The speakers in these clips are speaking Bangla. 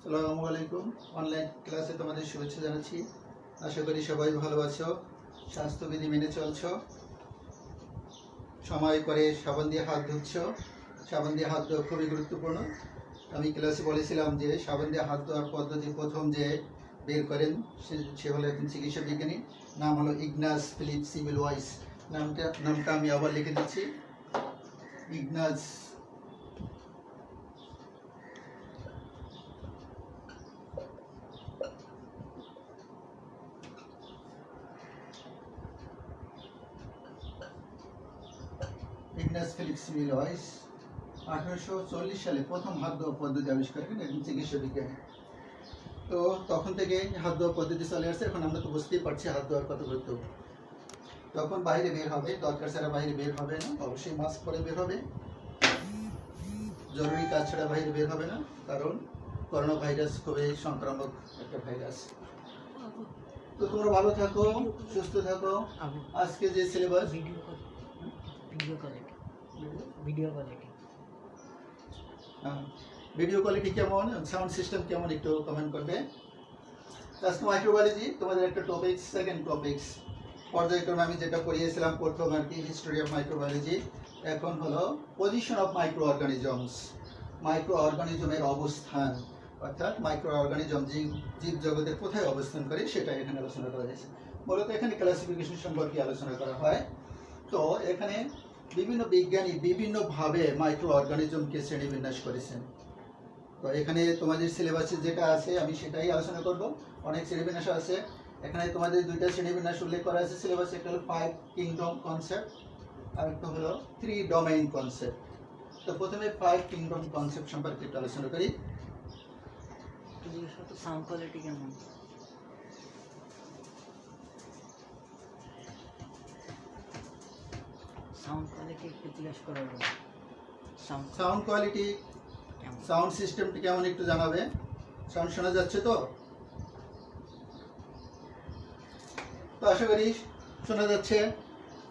আসসালামু আলাইকুম। অনলাইন ক্লাসে তোমাদের শুভেচ্ছা জানাচ্ছি। আশা করি সবাই ভালো আছো, স্বাস্থ্যবিধি মেনে চলছো, সময় করে সাবান দিয়ে হাত ধুচ্ছো। সাবান দিয়ে হাত ধোয়া খুবই গুরুত্বপূর্ণ। আমি ক্লাসে বলেছিলাম যে সাবান দিয়ে হাত ধোয়ার পদ্ধতি প্রথম যে বের করেন সে হলো একজন চিকিৎসা বিজ্ঞানী, নাম হলো ইগনাস ফিলিপ সিমেলওয়াইস। নামটা আমি আবার লিখে দিচ্ছি, ইগনাস ইগনাস ফিলিপ সিমেলওয়াইস 1840 সালে প্রথম হাত ধোয়া পদ্ধতি আবিষ্কার করেন, একজন চিকিৎসা বিজ্ঞানী। তো তখন থেকে হাত ধোয়া পদ্ধতি চলে আসছে। এখন আমরা তো বুঝতেই পারছি হাত ধোয়ার কত গুরুত্ব। তখন বাইরে বের হবে, দরকার ছাড়া বাইরে বের হবে না, অবশ্যই মাস্ক পরে বের হবে। জরুরি কাজ ছাড়া বাইরে বের হবে না, কারণ করোনা ভাইরাস খুবই সংক্রামক একটা ভাইরাস। তো তোমরা ভালো থাকো, সুস্থ থাকো। আজকে যে সিলেবাস ভিডিও কোয়ালিটি কেমন, সাউন্ড সিস্টেম কেমন, একটু কমেন্ট করবে। আজকে মাইক্রোবায়োলজি তোমাদের একটা টপিক, সেকেন্ড টপিকস পর্যায়ক্রমে আমি যেটা পড়িয়েছিলাম প্রথম আর কি, হিস্টোরি অফ মাইক্রোবায়োলজি। এখন হলো position of micro organisms, micro অর্গানিজমের অবস্থান, অর্থাৎ মাইক্রো অর্গানিজম জীব জগতের কোথায় অবস্থান করে সেটা এখানে আলোচনা করা হয়েছে। মূলত এখানে ক্লাসিফিকেশন সম্পর্কে আলোচনা করা হয়। তো এখানে বিভিন্ন বিজ্ঞানী বিভিন্নভাবে মাইক্রো অর্গানিজমকে শ্রেণীবিন্যাস করেছেন। তো এখানে তোমাদের সিলেবাসে যেটা আছে আমি সেটাই আলোচনা করব। অনেক শ্রেণীবিন্যাস আছে এখানে, তোমাদের দুইটা শ্রেণীবিন্যাস উল্লেখ করা আছে সিলেবাসে, একটা হলো 5 কিংডম কনসেপ্ট আর একটা হলো 3 ডোমেইন কনসেপ্ট। তো প্রথমে 5 কিংডম কনসেপ্ট সম্পর্কে একটু আলোচনা করি। সাউন্ড কোয়ালিটি কেমন? সাউন্ড কোয়ালিটি একটু জিজ্ঞেস করবো। সাউন্ড কোয়ালিটি, সাউন্ড সিস্টেমটি কেমন একটু জানাবে। সাউন্ড শোনা যাচ্ছে তো? তো আশা করি শোনা যাচ্ছে।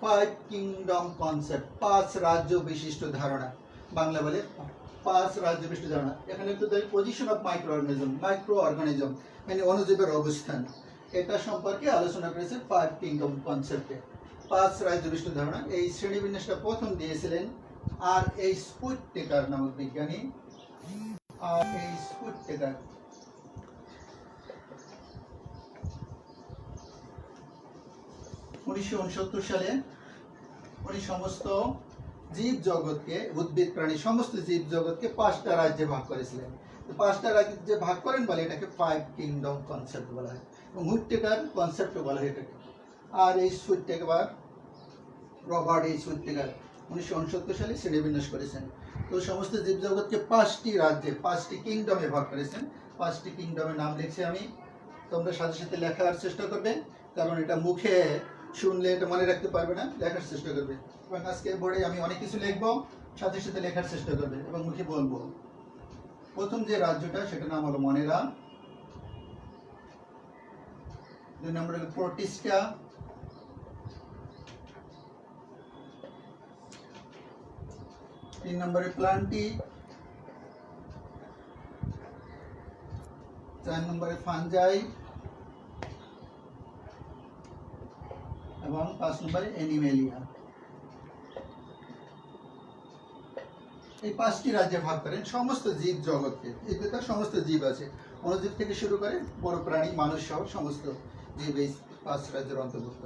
5 কিংডম কনসেপ্ট, 5 রাজ্য বিশিষ্ট ধারণা, বাংলা বলে 5 রাজ্য বিশিষ্ট ধারণা। এখানে একটু পজিশন অফ মাইক্রো অর্গানিজম মানে অণুজীবের অবস্থান, এটা সম্পর্কে আলোচনা করেছে 5 কিংডম কনসেপ্টে। 5 রাজ্য বিশিষ্ট ধারণা, এই শ্রেণীবিন্যাসটা প্রথম দিয়েছিলেন আর এই স্পুটটেকার নামক বিজ্ঞানী। আর এই স্পুটটেকার 1969 সালে উনি সমস্ত জীব জগৎকে, উদ্ভিদ প্রাণী সমস্ত জীব জগৎকে 5টা রাজ্যে ভাগ করেছিলেন। 5টা রাজ্যে ভাগ করেন বলে এটাকে 5 কিংডম কনসেপ্ট বলা হয়, এবং হুইটেকার কনসেপ্ট বলা হয় এটাকে। আর এই হুইটেকার, রবার্ট এইচ হুইটেকার 1969 সালে শ্রেণীবিন্যাস করেছেন। তো সমস্ত জীব জগৎকে 5টি রাজ্যে, 5টি কিংডমে ভাগ করেছেন। 5টি কিংডমের নাম লিখছি আমি, তোমরা সাথে সাথে লেখার চেষ্টা করবে, কারণ এটা মুখে শুনলে এটা মনে রাখতে পারবে না, লেখার চেষ্টা করবে। এবং আজকে বোর্ডে আমি অনেক কিছু লিখবো, সাথে সাথে লেখার চেষ্টা করবে এবং মুখে বলবো। প্রথম যে রাজ্যটা সেটার নাম হলো মনেরা, 2 নম্বর হলো প্রোটিস্টা, 3 নম্বরে প্লান্টি, 4 নম্বরে ফানজাই এবং 5 নম্বরে অ্যানিমেলিয়া। এই 5টি রাজ্যে ভাগ করেন সমস্ত জীব জগৎকে। এর ভিতরে সমস্ত জীব আছে, অণুজীব থেকে শুরু করে বড় প্রাণী, মানুষ সহ সমস্ত জীব এই 5 রাজ্যের অন্তর্ভুক্ত।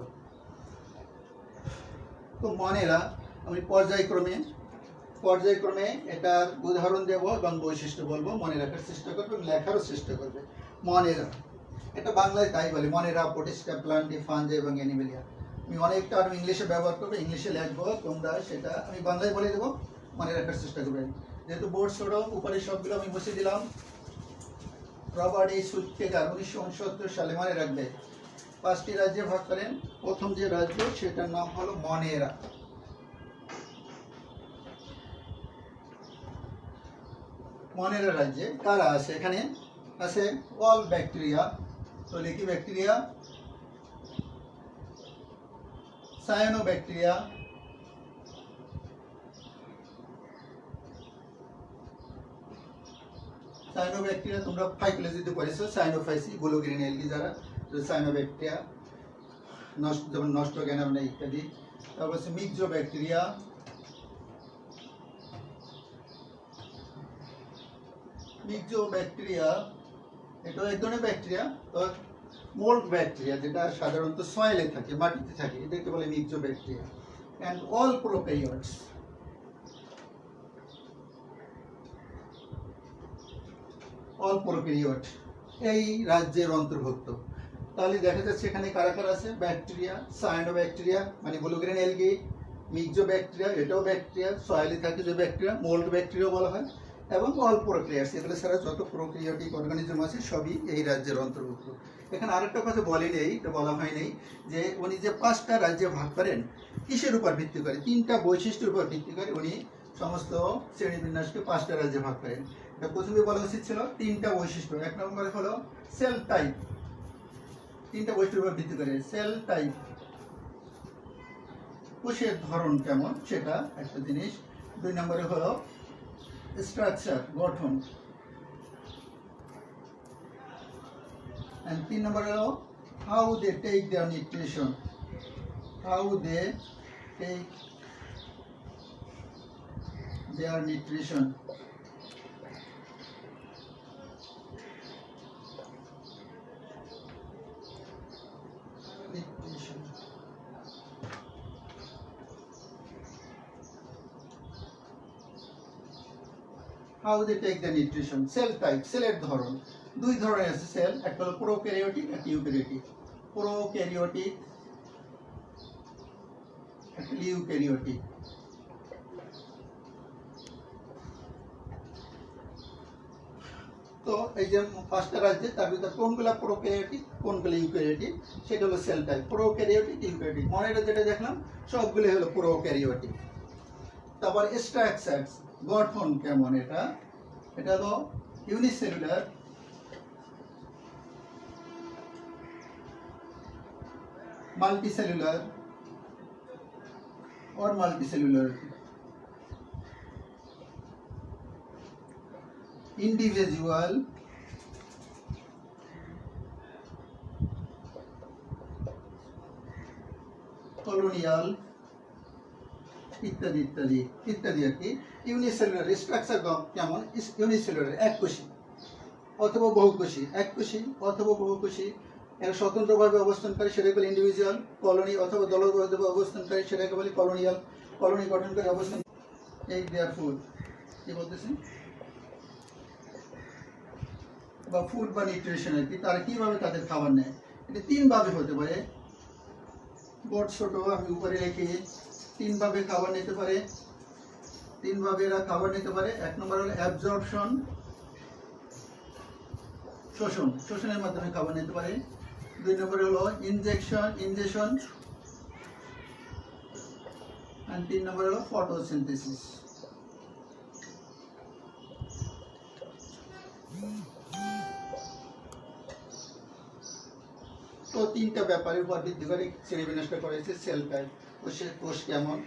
তো মনেরা আমি পর্যায়ক্রমে এটার উদাহরণ দেব এবং বৈশিষ্ট্য বলবো, মনে রাখার চেষ্টা করবে, লেখারও চেষ্টা করবে। মনেরা, এটা বাংলায় তাই বলে, মনেরা, প্রোটিস্টা, প্লান্টি, ফানজাই এবং অ্যানিমেলিয়া। আমি অনেক টার্ম ইংলিশে ব্যবহার করবো, ইংলিশে লিখবো, তোমরা সেটা আমি বাংলায় বলে দেবো, মনে রাখার চেষ্টা করবেন। যেহেতু বোর্ড ছোট, উপরে সবগুলো আমি বসে দিলাম। রবার্ট এইচ হুইটেকার 1969 সালে, মনে রাখবে, 5টি রাজ্যে ভাগ করেন। প্রথম যে রাজ্য সেটার নাম হলো মনেরা। মনেরা রাজ্যে কারা আছে? এখানে আছে অল ব্যাকটেরিয়া। তো লিখি ব্যাকটেরিয়া, সায়ানোব্যাকটেরিয়া, সায়ানোব্যাকটেরিয়া তোমরা ফাইকোলজিতে পড়েছো, সায়ানোফাইসি, ব্লু-গ্রিন এলগি যারা, সায়ানোব্যাকটেরিয়া নষ্ট, যেমন নষ্ট জ্ঞানাবনা ইত্যাদি। তারপর হচ্ছে মিক্সোব্যাকটেরিয়া, মিক্সোব্যাকটেরিয়া এটাও এক ধরনের ব্যাকটেরিয়া। তো মোল্ড ব্যাকটেরিয়া যেটা সাধারণত সয়েলে থাকে, মাটিতে থাকে, এদেরকে বলে myxobacteria. And all prokaryotes, all prokaryote এই রাজ্যের অন্তর্ভুক্ত। তাহলে দেখা যাচ্ছে এখানে কারা কারা আছে, ব্যাকটেরিয়া, সায়ানোব্যাকটেরিয়া মানে ব্লু-গ্রিন এলগি, মিক্সোব্যাকটেরিয়া এটাও ব্যাকটেরিয়া, সয়েলে থাকে যে ব্যাকটেরিয়া, মোল্ড ব্যাকটেরিয়া বলা হয়, এবং অল প্রোক্যারিওটস, এগুলো ছাড়া যত প্রোক্যারিওটিক অর্গানিজম আছে সবই এই রাজ্যের অন্তর্ভুক্ত। এখানে আরেকটা কথা বলেনি, এটা বলা হয়নি যে উনি যে 5টা রাজ্যে ভাগ করেন কিসের উপর ভিত্তি করে, 3টা বৈশিষ্ট্যের উপর ভিত্তি করে উনি সমস্ত শ্রেণীবিন্যাসকে 5টা রাজ্যে ভাগ করেন। এটা প্রথমে বলা উচিত ছিল 3টা বৈশিষ্ট্য। এক নম্বরে হলো সেল টাইপ, 3টা বৈশিষ্ট্যের উপর ভিত্তি করে সেল টাইপ, কোষের ধরন কেমন সেটা একটা জিনিস। 2 নম্বরে হলো স্ট্রাকচার, গঠন, and 3 number হলো how they take their nutrition, how they take their nutrition. How they take the nutrition. Cell type, সেলের ধরন 2 ধরনের আছে সেল, একটা হলো প্রোক্যারিওটিক আর ইউক্যারিওটিক। প্রোক্যারিওটিক আর ইউক্যারিওটিক। তো এই যে 5টা রাজ্যে তার ভিতরে কোনগুলা প্রোক্যারিওটিক কোনগুলা ইউক্যারিওটিক সেটা হলো সেল টাইপ, প্রোক্যারিওটিক ইউক্যারিওটিক। মনেটা যেটা দেখলাম সবগুলো হলো প্রোক্যারিওটিক। তারপর স্ট্রাকচারস, গঠন কেমন, এটা হলো ইউনিসেলুলার, মাল্টিসেলুলার और multicellular, individual, colonial ইত্যাদি ইত্যাদি ইত্যাদি আর কি। ইউনিসেলুলার স্ট্রাকচার কেমন, ইউনিসেলুলার এককোষী অথবা বহুকোষী, এককোষী অথবা বহুকোষী, এরা স্বতন্ত্রভাবে অবস্থানকারী সেটাকে বলে ইন্ডিভিজুয়াল, কলোনি অথবা দলবদ্ধভাবে অবস্থানকারী সেটাকে বলে কলোনিয়াল, কলোনি গঠনকারী অবস্থান। এই দেয়ার ফুড কি বলতেছেন, বা ফুড বা নিউট্রিশন আর কি, তারা কিভাবে তাদের খাবার নেয়, এটা 3 ভাবে হতে পারে। বড় ছোট আমি উপরে লিখি, 3 ভাবে খাবার নিতে পারে, 3 ভাবে এরা খাবার নিতে পারে। 1 নম্বর হলো অ্যাবজর্পশন, শোষণ, শোষণের মাধ্যমে খাবার নিতে পারে। 2 নম্বর হলো ইনজেকশন, আর 3 নম্বর হলো ফটোসিনথেসিস। তো 3টা ব্যাপারের উপর ভিত্তি করে শ্রেণীবিন্যাসটা করেছে। সেল টাইপ, কোষ কেমন,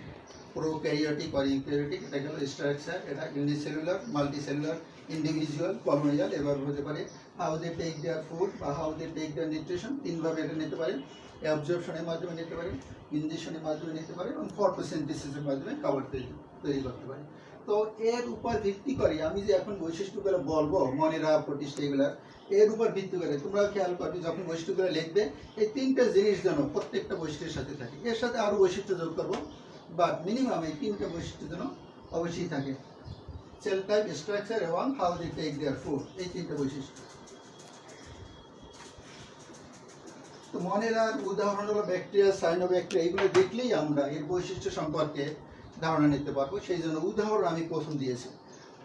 প্রোক্যারিওটিক আর ইউক্যারিওটিক, এটা হলো স্ট্রাকচার, এটা ইউনিসেলুলার, মাল্টিসেলুলার, ইন্ডিভিজুয়াল, কলোনিয়াল, এভাবে হতে পারে। How they take their food বা how they take their nutrition 3 ভাবে এটা নিতে পারে। অ্যাবজর্পশনের মাধ্যমে নিতে পারে, ইনজেকশনের মাধ্যমে নিতে পারে, এবং ফটোসিনথেসিসের মাধ্যমে খাবার তৈরি করতে পারে। তো এর উপর ভিত্তি করে আমি যে এখন বৈশিষ্ট্যগুলো বলবো, মনেরা, প্রতিষ্ঠা, এগুলা এর উপর ভিত্তি করে তোমরা খেয়াল করবে যখন বৈশিষ্ট্যগুলো লিখবে এই 3টা জিনিস যেন প্রত্যেকটা বৈশিষ্ট্যের সাথে থাকে। এর সাথে আরো বৈশিষ্ট্য যোগ করবো, বাট মিনিমাম এই 3টা বৈশিষ্ট্য যেন অবশ্যই থাকে। সেল টাইপ, স্ট্রাকচার এবং how they take their food, এই 3টা বৈশিষ্ট্য। তো মনের আর উদাহরণ হলো ব্যাকটেরিয়া, সায়ানোব্যাকটেরিয়া, এগুলো দেখলেই আমরা এর বৈশিষ্ট্য সম্পর্কে ধারণা নিতে পারবো, সেই জন্য উদাহরণ আমি প্রথম দিয়েছি।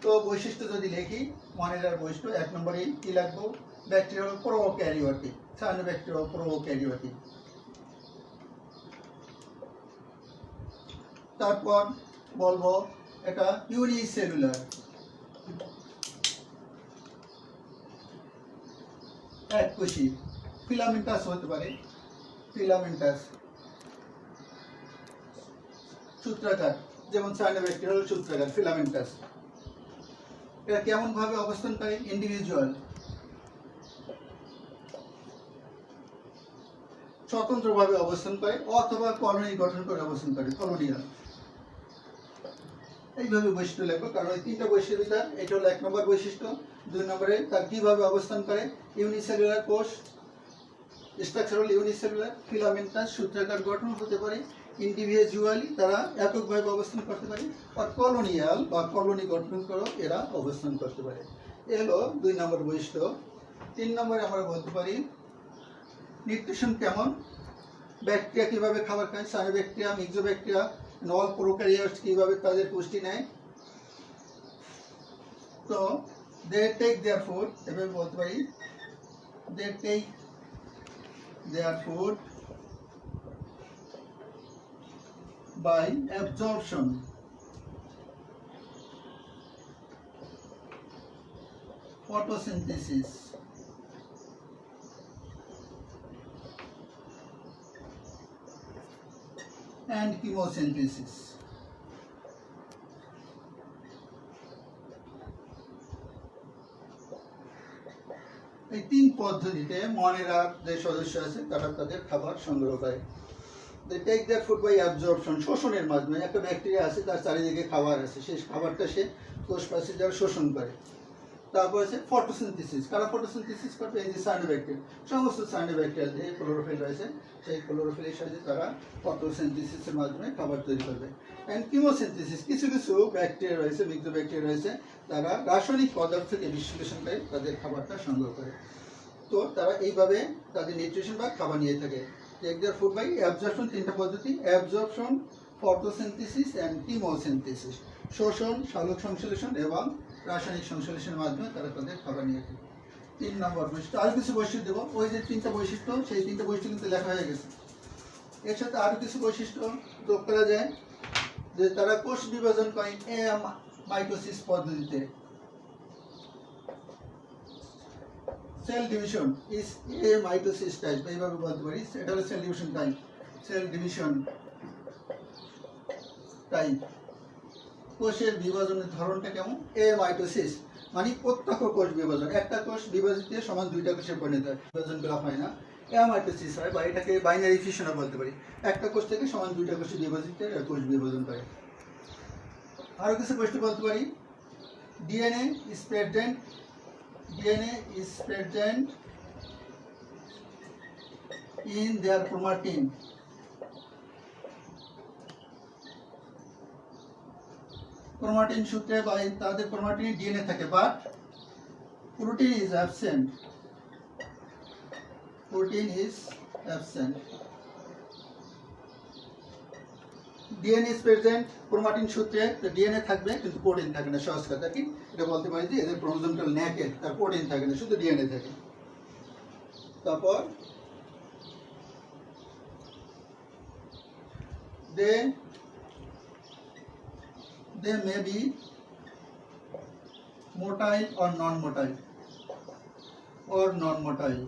তো বৈশিষ্ট্য যদি লিখি, মনের আর বৈশিষ্ট্য 1 নম্বরে কি লিখবো, ব্যাকটেরিয়া হলো প্রোক্যারিওটিক, সায়ানোব্যাকটেরিয়া প্রোক্যারিওটিক। তারপর বলবো এটা ইউনিসেলুলার, এককোষী, ফিলামেন্টাস হতে পারে, ফিলামেন্টাস, সূত্রাকার, যেমন সায়ানোব্যাকটেরিয়া হলো সূত্রাকার, ফিলামেন্টাস। এরা কেমন ভাবে অবস্থান করে? ইন্ডিভিজুয়াল, স্বতন্ত্রভাবে অবস্থান করে, অথবা কলোনি গঠন করে অবস্থান করে, কলোনিয়াল। এইভাবে বৈশিষ্ট্য লিখবো, কারণ এই তিনটা বৈশিষ্ট্য বিধান। এটা হলো 1 নম্বর বৈশিষ্ট্য। 2 নম্বরে তার কিভাবে অবস্থান করে, ইউনিসেলুলার কোষ, স্ট্রাকচারাল ইউনিসেলুলার, ফিলামেন্টাস সূত্রাকার গঠন হতে পারে, ইন্ডিভিজুয়ালি তারা এককভাবে অবস্থান করতে পারে, আর কলোনিয়াল বা কলোনি গঠন করে এরা অবস্থান করতে পারে। এ হলো 2 নম্বর বৈশিষ্ট্য। 3 নম্বরে আমরা বলতে পারি নিউট্রিশন কেমন, ব্যাকটেরিয়া কিভাবে খাবার খায়, সায়ানোব্যাকটেরিয়া, মিক্সোব্যাকটেরিয়া, নল প্রোক্যারিওটস কিভাবে তাদের পুষ্টি নেয়। তো দে টেক দেয়ার ফুড, এভাবে বলতে পারি they take their food by absorption, photosynthesis, and chemosynthesis. এই 3 পদ্ধতিতে মনেরা যে সদস্য আছে তারা তাদের খাবার সংগ্রহ করে। They take their food by absorption, শোষণের মাধ্যমে। একটা ব্যাকটেরিয়া আছে, তার চারিদিকে খাবার আছে, সেই খাবারটা সে কোষ প্রাচীর দ্বারা শোষণ করে। তারপর আছে ফটোসিনথেসিস। কারা ফটোসিনথেসিস করবে? এই যে সায়ানোব্যাকটেরিয়া, সমস্ত সায়ানোব্যাকটেরিয়া যে ক্লোরোফিল রয়েছে, সেই ক্লোরোফিলের সাহায্যে তারা ফটোসিনথেসিসের মাধ্যমে খাবার তৈরি করবে। অ্যান্ড কিমোসিনথেসিস, কিছু কিছু ব্যাকটেরিয়া রয়েছে, মিক্সোব্যাকটেরিয়া রয়েছে, তারা রাসায়নিক পদার্থকে বিশ্লেষণ করে তাদের খাবারটা সংগ্রহ করে। তো তারা এইভাবে তাদের নিউট্রিশন বা খাবার নিয়ে থাকে। Take their food by absorption, 3টা পদ্ধতি: অ্যাবজর্পশন, ফটোসিনথেসিস অ্যান্ড কিমোসিনথেসিস। শোষণ, সালোক সংশ্লেষণ এবং রাসায়নিক সংশ্লেষণের মাধ্যমে তারা তাদের খাবার নিয়ে থাকে। 3 নম্বর বৈশিষ্ট্য। আর কিছু বৈশিষ্ট্য দেবো, ওই যে 3টা বৈশিষ্ট্য, সেই 3টা বৈশিষ্ট্য কিন্তু লেখা হয়ে গেছে। এর সাথে আরও কিছু বৈশিষ্ট্য যোগ করা যায়, যে তারা কোষ বিভাজন করে মাইটোসিস পদ্ধতিতে। Sell division is a mitosis type, এইভাবে বলতে পারি। এটা হলো cell division type. Cell division type. কোষের বিভাজনের ধরনটা কেমন? এ মাইটোসিস মানে প্রত্যক্ষ কোষ বিভাজন। একটা কোষ বিভাজিত সমান 2টা কোষে পরিণত হয়, বিভাজন করা হয় না। অ্যামাইটোসিস হয়, বা এটাকে বাইনারি ফিশনও বলতে পারি। একটা কোষ থেকে সমান 2টা কোষে বিভাজিত কোষ বিভাজন করে। আরও কিছু বৈশিষ্ট্য বলতে পারি। DNA is present, DNA is present in their chromatin. Chromatin সূত্রে বা তাদের ক্রোমাটিনে ডিএনএ থাকে, but protein is absent. Protein is absent. DNA is present, chromatin সূত্রে ডিএনএ থাকবে কিন্তু প্রোটিন থাকে না। সহজ কথা কি, এটা বলতে পারি যে এদের ক্রোমোজোমটাল নেকেড, তার প্রোটিন থাকে না, শুধু ডিএনএ থাকে। তারপর they may be motile or non-motile,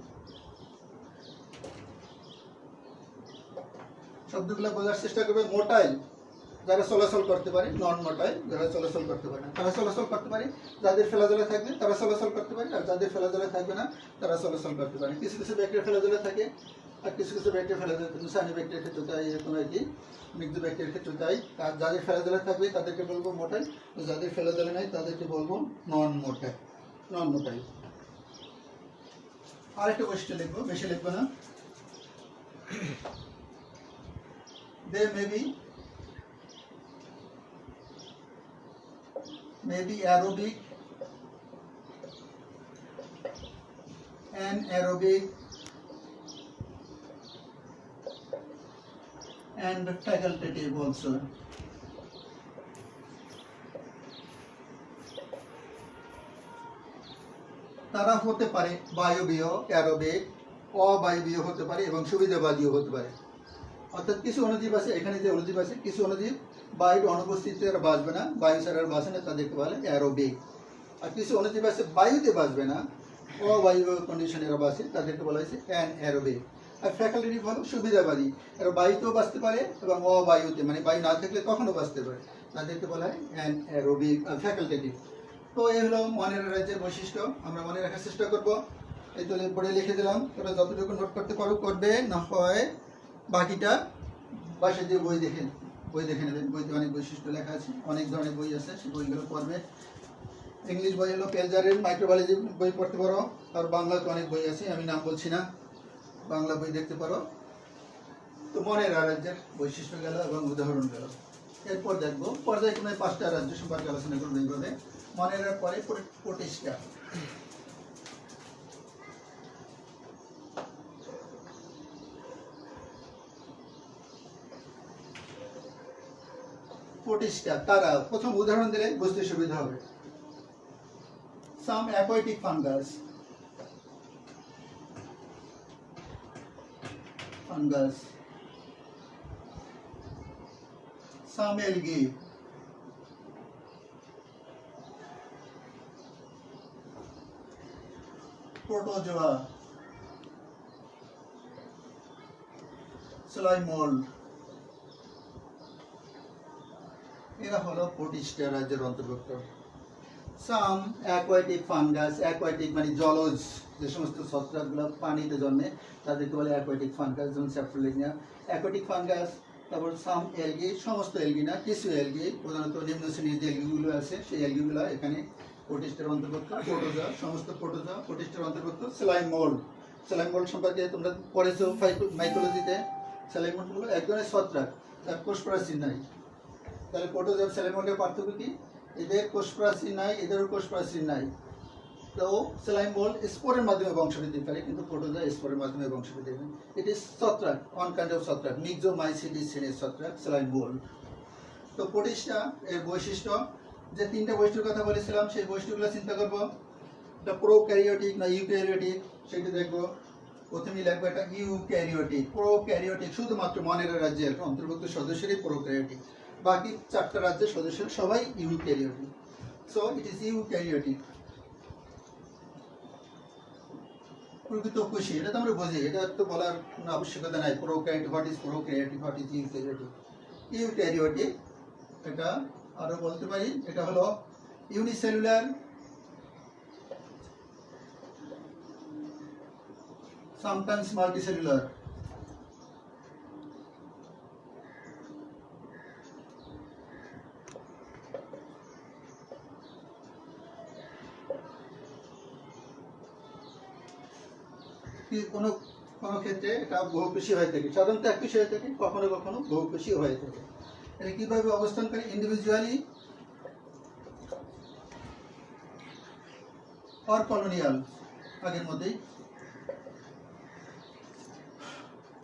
শব্দগুলো বোঝার চেষ্টা করবে। মোটাইল যারা চলাচল করতে পারে, নন মোটাইল যারা চলাচল করতে পারে না। তারা চলাচল করতে পারে, যাদের ফেলাজলে থাকবে তারা চলাচল করতে পারে, আর যাদের ফেলাজলে থাকবে না তারা চলাচল করতে পারে। কিছু কিছু ব্যাকটেরিয়া ফেলাজলে থাকে, আর কিছু কিছু ব্যাকটেরিয়া ফেলাজলে, সায়ানোব্যাকটেরিয়ার ক্ষেত্রে তাই, এরকম আর কি, মিক্সোব্যাকটেরিয়ার ক্ষেত্রে তাই। আর যাদের ফেলাজলে থাকবে তাদেরকে বলবো মোটাইল, যাদের ফেলাজলে নাই তাদেরকে বলবো নন মোটাইল। আরেকটা বৈশিষ্ট্য লিখবো, বেশি লিখবো না। They may be aerobic, anaerobic, and facultative also. তারা হতে পারে বায়বীয়, অ্যারোবিক, অবায়বীয় হতে পারে এবং সুবিধাবাদীও হতে পারে। অর্থাৎ কিছু অণুজীব আছে, এখানে যে অণুজীব আছে, কিছু অণুজীব বায়ুর অনুপস্থিতিতে এরা বাঁচবে না, বায়ু ছাড়া আর বাঁচে না, তাদেরকে বলে অ্যারোবিক। আর কিছু অণুজীব আছে বায়ুতে বাঁচবে না, অবায়ু কন্ডিশনে এরা বাঁচে, তাদেরকে বলা হয়েছে অ্যানঅ্যারোবিক। আর ফ্যাকাল্টেটিভ হলো সুবিধাবাদী, এরা বায়ুতেও বাঁচতে পারে এবং অবায়ুতে, মানে বায়ু না থাকলে তখনও বাঁচতে পারে, তাদেরকে বলা হয় অ্যানঅ্যারোবিক, ফ্যাকাল্টেটিভ। তো এই হলো মনের রাজ্যের বৈশিষ্ট্য। আমরা মনে রাখার চেষ্টা করব। এই তো বোর্ডে লিখে দিলাম, তোরা যতটুকু নোট করতে পারো করবে, না হয় বাকিটা বাসায় দিয়ে বই দেখে নেবেন। বইতে অনেক বৈশিষ্ট্য লেখা আছে, অনেক ধরনের বই আছে, সেই বইগুলো পড়বে। ইংলিশ বই হলো পেলজারের মাইক্রোবায়োলজি বই পড়তে পারো, আর বাংলাতে অনেক বই আছে, আমি নাম বলছি না, বাংলা বই দেখতে পারো। তো মনের রাজ্যের বৈশিষ্ট্য গেল এবং উদাহরণ গেল। এরপর দেখবো পর্যায়ক্রমে 5টা রাজ্য সম্পর্কে আলোচনা করবো। এইভাবে মনের পরে প্রতিষ্ঠা। প্রতিষ্ঠা তারা প্রথম উদাহরণ দিলে বুঝতে সুবিধা হবে। Some aquatic fungus, some algae, protozoa, slime mold, এরা হলো প্রতিষ্ঠা রাজ্যের অন্তর্ভুক্ত। সাম অ্যাকোয়াটিক ফাঙ্গাস, অ্যাকোয়াটিক মানে জলজ যে সমস্ত ছত্রাকগুলো পানিতে জন্মে তাদেরকে বলে অ্যাকোয়াটিক ফাঙ্গাস, যেমন স্যাপ্রোলিনিয়া অ্যাকোয়াটিক ফাঙ্গাস। তারপর সাম এলগি, সমস্ত এলগি না, কিছু এলগি, প্রধানত নিম্ন শ্রেণীর যে এলগিগুলো আছে সেই এলগিগুলো এখানে প্রতিষ্ঠার অন্তর্ভুক্ত। প্রোটোজোয়া, সমস্ত প্রোটোজোয়া প্রতিষ্ঠার অন্তর্ভুক্ত। স্লাইম মোল্ড, স্লাইম মোল্ড সম্পর্কে তোমরা পড়েছো মাইকোলজিতে। স্লাইম মোল্ডগুলো এক ধরনের ছত্রাক, তার কোষ প্রাচীর নাই। তাহলে প্রোটোজোয়া স্লাইম মোল্ডের পার্থক্য কি? এদের কোষ প্রাচীর নাই, এদেরও কোষ প্রাচীর নাই। তো স্লাইম মোল্ড স্পোরের মাধ্যমে বংশবৃদ্ধি করে, কিন্তু প্রোটোজোয়া স্পোরের মাধ্যমে বংশবৃদ্ধি করে। ইট ইজ ছত্রাক, ওয়ান কাইন্ড অফ ছত্রাক, মিক্সোমাইসিটিস শ্রেণীর ছত্রাক স্লাইম মোল্ড। তো প্রতিষ্ঠা এর বৈশিষ্ট্য, যে 3টা বৈশিষ্ট্যের কথা বলেছিলাম সেই বৈশিষ্ট্যগুলো চিন্তা করবো। এটা প্রোক্যারিওটিক না ইউক্যারিওটিক সেটা দেখবো। প্রথমেই লিখবো এটা ইউক্যারিওটিক। প্রোক্যারিওটিক শুধুমাত্র মনের রাজ্যের অন্তর্ভুক্ত সদস্যরই প্রোক্যারিওটিক, বাকি 4টা রাজ্যের সদস্য সবাই eukaryotic. So it is eukaryotic. প্রকৃত কোষী, এটা তো আমরা বুঝি, এটা তো বলার কোনো আবশ্যকতা নাই। Prokaryotic, what is prokaryotic, what is eukaryotic. Eukaryotic এটা আরো বলতে পারি, এটা হলো ইউনিসেলুলার, sometimes multicellular। কোনো কোনো ক্ষেত্রে এটা বহুকোষী হয়ে থাকে, সাধারণত এককোষী হয়ে থাকে, কখনো কখনো বহুকোষী হয়ে থাকে। এটা কিভাবে অবস্থান করে? ইন্ডিভিজুয়ালি অর কলোনিয়াল, আগের মধ্যেই।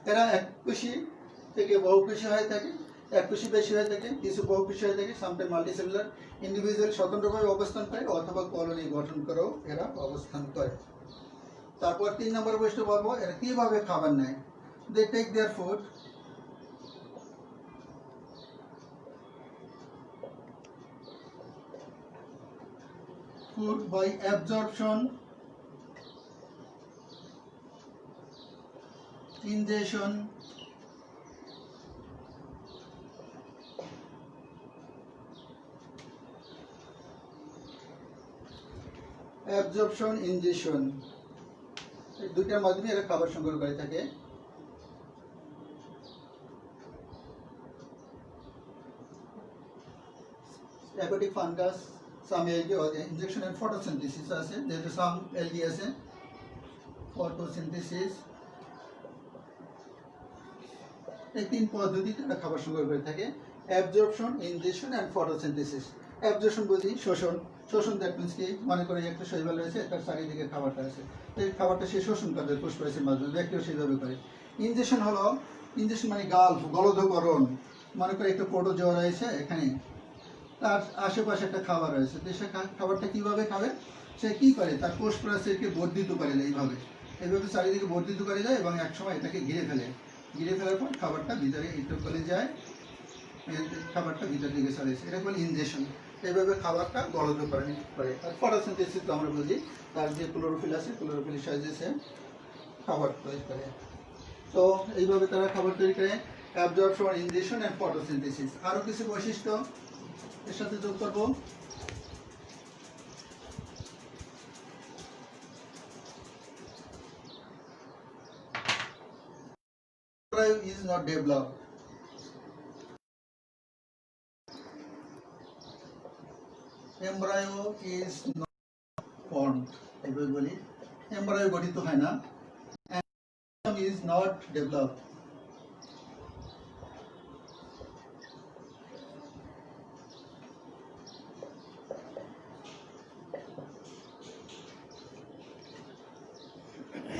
এরা এককোষী থেকে বহুকোষী হয়ে থাকে, এককোষী বেশি হয়ে থাকে, কিছু বহুকোষী হয়ে থাকে, সামটাইম মাল্টিসেলুলার। ইন্ডিভিজুয়াল স্বতন্ত্রভাবে অবস্থান করে অথবা কলোনি গঠন করেও এরা অবস্থান করে। তারপর 3 নম্বর বৈশিষ্ট্য বলবো, এরা কিভাবে খাবার নেয়। They take their food by absorption, ingestion, absorption, ingestion, এই দুইটার মাধ্যমে এরা খাবার সংগ্রহ করে থাকে। Aquatic fungus, some algae, injection and photosynthesis আছে, যেহেতু সাম এলগি আছে, ফটোসিনথেসিস। এই 3 পদ্ধতিতে এরা খাবার সংগ্রহ করে থাকে। Absorption, injection and photosynthesis. Absorption বুঝি শোষণ, শোষণ দ্যাট মিন্স কি, মনে করে একটা শৈবাল রয়েছে, তার চারিদিকে খাবারটা আছে, এই খাবারটা সে শোষণ করে কোষ প্রাচীরের মাধ্যমে, ব্যক্তিও সেইভাবে করে। ইনজেকশন হলো, ইনজেকশন মানে গালফ, গলধকরণ। মনে করে একটা প্রোটোজোয়া রয়েছে এখানে, তার আশেপাশে একটা খাবার রয়েছে, তো সে খাবারটা কিভাবে খাবে? সে কি করে? তার কোষ প্রাচীরকে বর্ধিত করে দেয়, এইভাবে চারিদিকে বর্ধিত করে দেয় এবং একসময় এটাকে ঘিরে ফেলে। ঘিরে ফেলার পর খাবারটা ভিতরে একটু চলে যায়, খাবারটা ভিতর দিকে চলে আসে, এটা বলে ইনজেকশন। এইভাবে খাবারটা গলধকরণ করে। আর ফটোসিনথেসিস তো আমরা বুঝি, তার যে ক্লোরোফিল আছে, ক্লোরোফিলের সাহায্যে সে খাবার তৈরি করে। তো এইভাবে তারা খাবার তৈরি করে। Absorption, injection and photosynthesis. আরো কিছু বৈশিষ্ট্য এর সাথে যোগ করবো। embryo is not developed. Embryo is not formed. এভাবে বলি embryo গঠিত হয় না, and is not developed.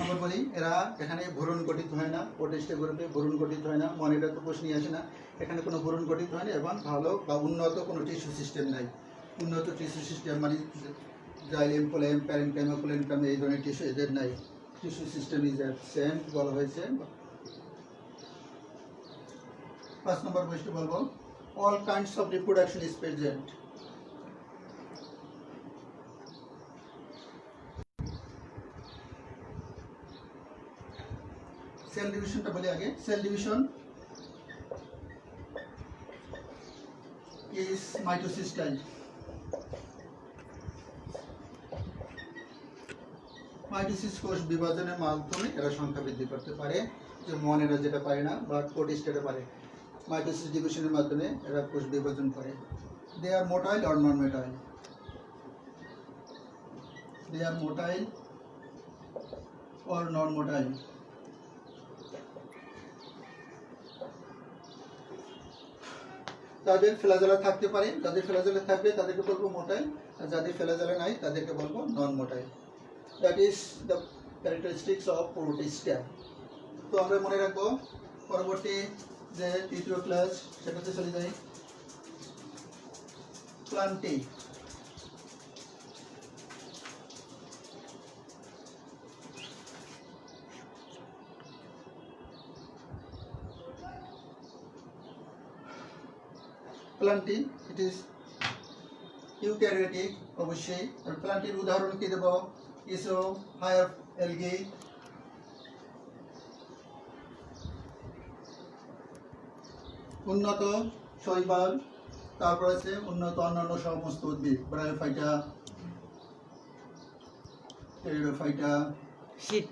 আমরা বলি এরা এখানে ভ্রূণ গঠিত হয় না, প্রোটিস্ট গ্রুপে ভ্রূণ গঠিত হয় না, মনিটর তো প্রশ্নই আসে না, এখানে কোনো ভ্রূণ গঠিত হয় না এবং ভালো বা উন্নত কোনো টিস্যু সিস্টেম নাই। উন্নত টিস্যু সিস্টেম মানে জাইলেম কোলেম প্যারেনকাইমা কোলেনকাম এই ধরনের টিস্যু এদের নাই। টিস্যু সিস্টেম ইজ অ্যাবসেন্ট বলা হয়েছে। 5 নম্বর কোয়েশ্চন বলবো, all kinds of reproduction is present. Cell ডিভিশনটা বলি আগে। Cell division is mitosis type. Mitosis কোষ বিভাজনের মাধ্যমে এরা সংখ্যা বৃদ্ধি করতে পারে, যেমন এরা যেটা পারে না বা প্রোটিস্ট এটা পারে। মাইটোসিস ডিভিশনের মাধ্যমে এরা কোষ বিভাজন করে। They are motile or non motile. They are motile or non motile. তাদের ফ্ল্যাজেলা থাকতে পারে, যাদের ফ্ল্যাজেলা থাকবে তাদেরকে বলবো মোটাইল, আর যাদের ফ্ল্যাজেলা নাই তাদেরকে বলবো নন motile. That is the characteristics of Protista. তো আমরা মনে রাখবো পরবর্তী যে তৃতীয় ক্লাস সেটাতে চলে যাই। Plenty. Plenty it is eukaryotic অবশ্যই। আর প্লান্টির উদাহরণ কি দেব? ইসো হায়ার এলগি, উন্নত শৈবাল, তারপর আছে উন্নত অন্যান্য সমস্ত উদ্ভিদ, ব্রায়োফাইটা, টেরিডোফাইটা, শীত,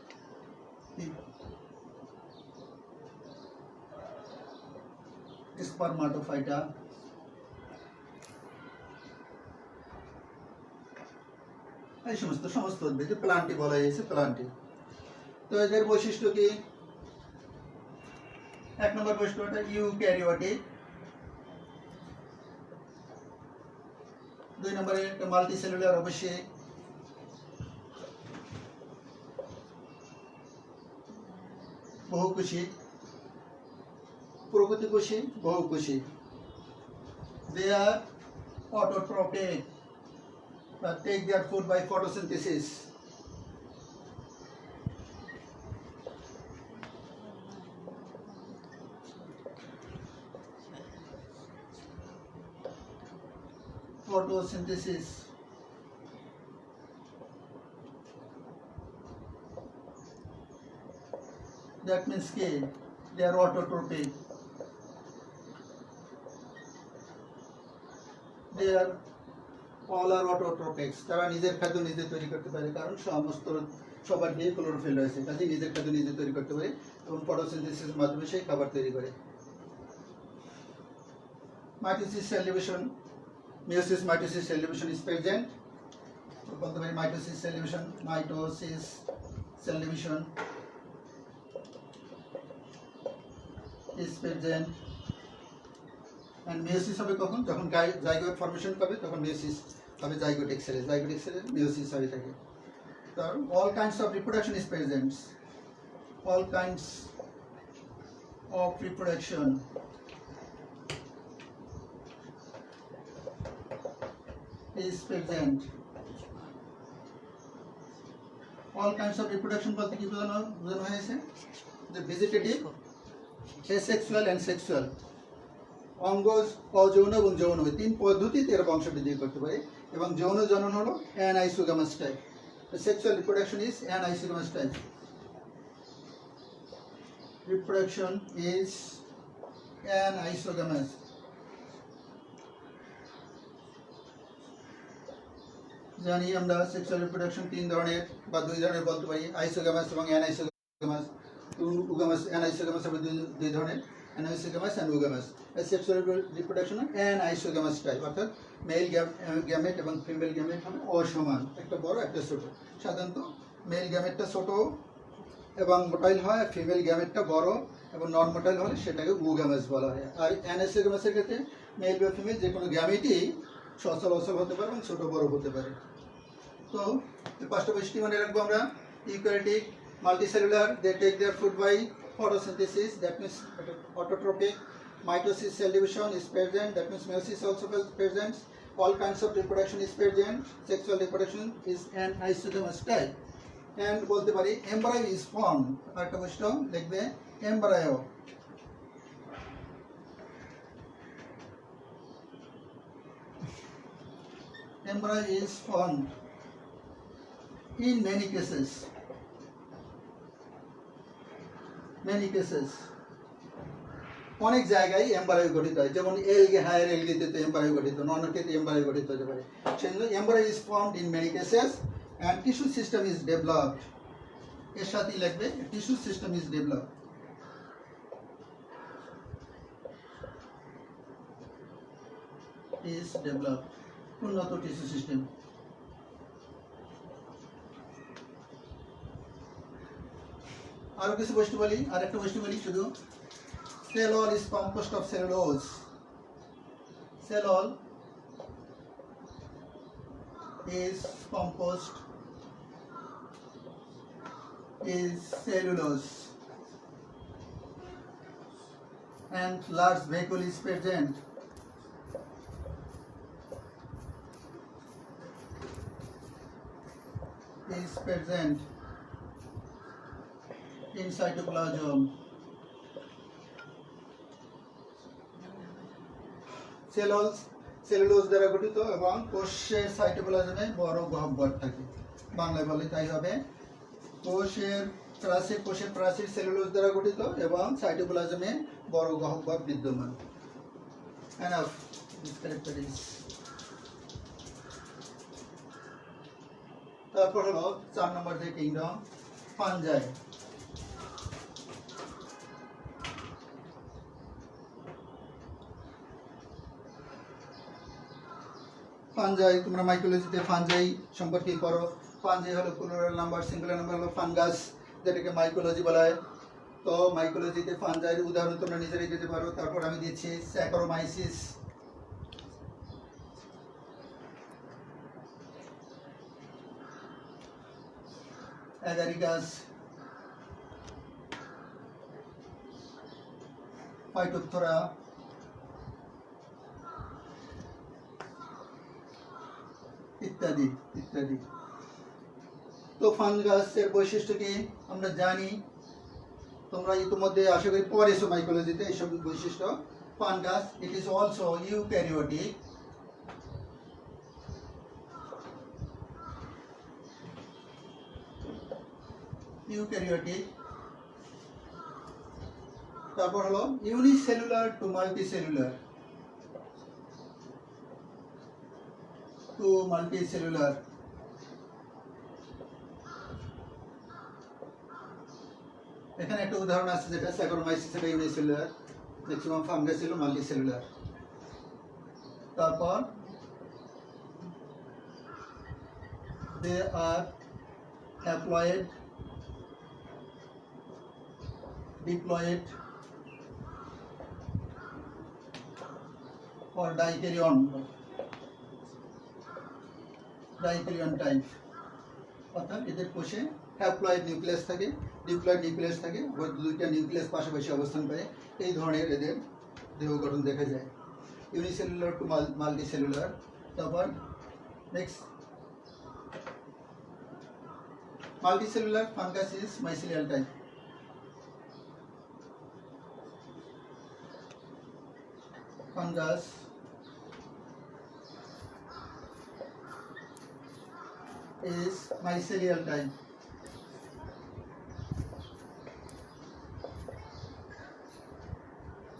স্পারমাটোফাইটা, এই সমস্ত উদ্ভিদ প্লান্টি বলা হয়েছে। প্লান্টি তো এদের বৈশিষ্ট্য কি? 1 নম্বর বৈশিষ্ট্যটা ইউক্যারিওটিক। 2 নম্বরে মাল্টি সেলুলার অবশ্যই। বহুকোষী, প্রগতিকোষী, বহুকোষী। They are autotrophic, take their food by photosynthesis. Photosynthesis. That means they are autotrophic. They are all are autotrophics. তারা নিজের খাদ্য নিজে তৈরি করতে পারে, কারণ সমস্ত সবার দিয়ে ক্লোরোফিল রয়েছে, কাজে নিজের খাদ্য নিজে তৈরি করতে পারে এবং ফটোসিনথেসিসের মাধ্যমে সেই খাবার তৈরি করে। Mitosis cell division, meiosis mitosis cell division is present. বলতে পারি mitosis cell division, mitosis cell division is present. And meiosis হবে কখন? যখন জাইগোট ফর্মেশন হবে তখন meiosis হবে জাইগোটিক সেলে। জাইগোটিক সেলে meiosis হয়ে থাকে। So all kinds of reproduction is present. All kinds of reproduction is present. All kinds of reproduction বলতে কি বোঝানো হয়েছে? যে ভেজিটেটিভ, asexual and sexual, অঙ্গজ, অযৌন এবং যৌন, এই 3 পদ্ধতিতে এরা বংশবৃদ্ধি করতে পারে। এবং যৌন জনন হলো anisogamous type. Sexual reproduction is anisogamous type. Reproduction is anisogamous. জানি আমরা সেক্সুয়াল রিপ্রোডাকশন 3 ধরনের বা 2 ধরনের বলতে পারি, আইসোগামাস এবং অ্যানাইসোগামাস। উগামাস অ্যানাইসোগামাস হবে দুই ধরনের, অ্যানাইসোগামাস অ্যান্ড উগামাস। সেক্সুয়াল রিপ্রোডাকশন অ্যানাইসোগামাস টাইপ, অর্থাৎ মেল গ্যামেট এবং ফিমেল গ্যামেট হবে অসমান, একটা বড় একটা ছোট। সাধারণত মেল গ্যামেটটা ছোট এবং মোটাইল হয়, ফিমেল গ্যামেটটা বড় এবং নন মোটাইল হলে সেটাকে উগামাস বলা হয়। আর অ্যানাইসোগামাসের ক্ষেত্রে মেল বা ফিমেল যে কোনো গ্যামেটই সচল অচল হতে পারে এবং ছোট বড় হতে পারে। তো পাঁচটা বৈশিষ্ট্য মনে রাখবো আমরা। Eukaryotic, multicellular, they take their food by photosynthesis, that means autotrophic. Mitosis, cell division is present, that means meiosis also present. All kinds of reproduction is present. Sexual reproduction is an isogamous type. And বলতে পারি embryo is formed, আরেকটা বৈশিষ্ট্য লিখবে embryo. Embryo is formed in many cases. অনেক জায়গায় এমব্রায়ো গঠিত হয়, যেমন এলগে হায়ার এলগিতে তো এমব্রায়ো গঠিত, ননকেতে এমব্রায়ো গঠিত হতে পারে। সেজন্য embryo is formed in many cases and tissue system is developed. এর সাথেই লিখবে tissue system is developed. Is developed, উন্নত টিস্যু সিস্টেম। আরো কিছু বৈশিষ্ট্য বলি, আর একটা বৈশিষ্ট্য বলি শুধু। Cell wall is composed of cellulose. Cell wall is composed is cellulose and large vacuole is present. Is present in cytoplasm. Cellulose দ্বারা গঠিত এবং কোষের সাইটোপ্লাজমে বড় গহ্বর থাকে, বাংলায় বলে তাই হবে। কোষের প্রাচীর সেলুলোজ দ্বারা গঠিত এবং সাইটোপ্লাজমে বড় গহ্বর বিদ্যমান। Enough. This character is. তারপর হলো 4 নম্বর যে কিংডম, ফানজাই। ফানজাই, তোমরা মাইকোলজিতে ফানজাই সম্পর্কে পড়ো। ফানজাই হলো প্লুরাল নাম্বার, সিঙ্গুলার নাম্বার হলো ফানগাস, যেটাকে মাইকোলজি বলা হয়। তো মাইকোলজিতে ফানজাইয়ের উদাহরণ তোমরা নিজেরাই দিতে পারো। তারপর আমি দিচ্ছি স্যাকারোমাইসিস, অ্যাগারিকাস, ফাইটোপথোরা, ইত্যাদি ইত্যাদি। তো ফানগাসের বৈশিষ্ট্য কি আমরা জানি, তোমরা ইতিমধ্যে আশা করি পড়েছো মাইকোলজিতে এইসব বৈশিষ্ট্য। Fungus, it is also eukaryotic, তারপর হলো ইউনিসেলুলার টু মাল্টিসেলুলার, এখানে একটা উদাহরণ আছে যেটা স্যাকারোমাইসিস, এটা ইউনিসেলুলার, ম্যাক্সিমাম ফাঙ্গাস ছিল মাল্টিসেলুলার। তারপর they are haploid, diploid or dikaryon type, অর্থাৎ এদের কোষে হ্যাপ্লয়েড নিউক্লিয়াস থাকে, ডিপ্লয়েড নিউক্লিয়াস থাকে, দুইটা নিউক্লিয়াস পাশাপাশি অবস্থান করে। এই ধরনের এদের দেহ গঠন দেখা যায়, ইউনিসেলুলার টু মাল্টিসেলুলার। তারপর next multicellular fungus is mycelial type. Fungus is mycelial type.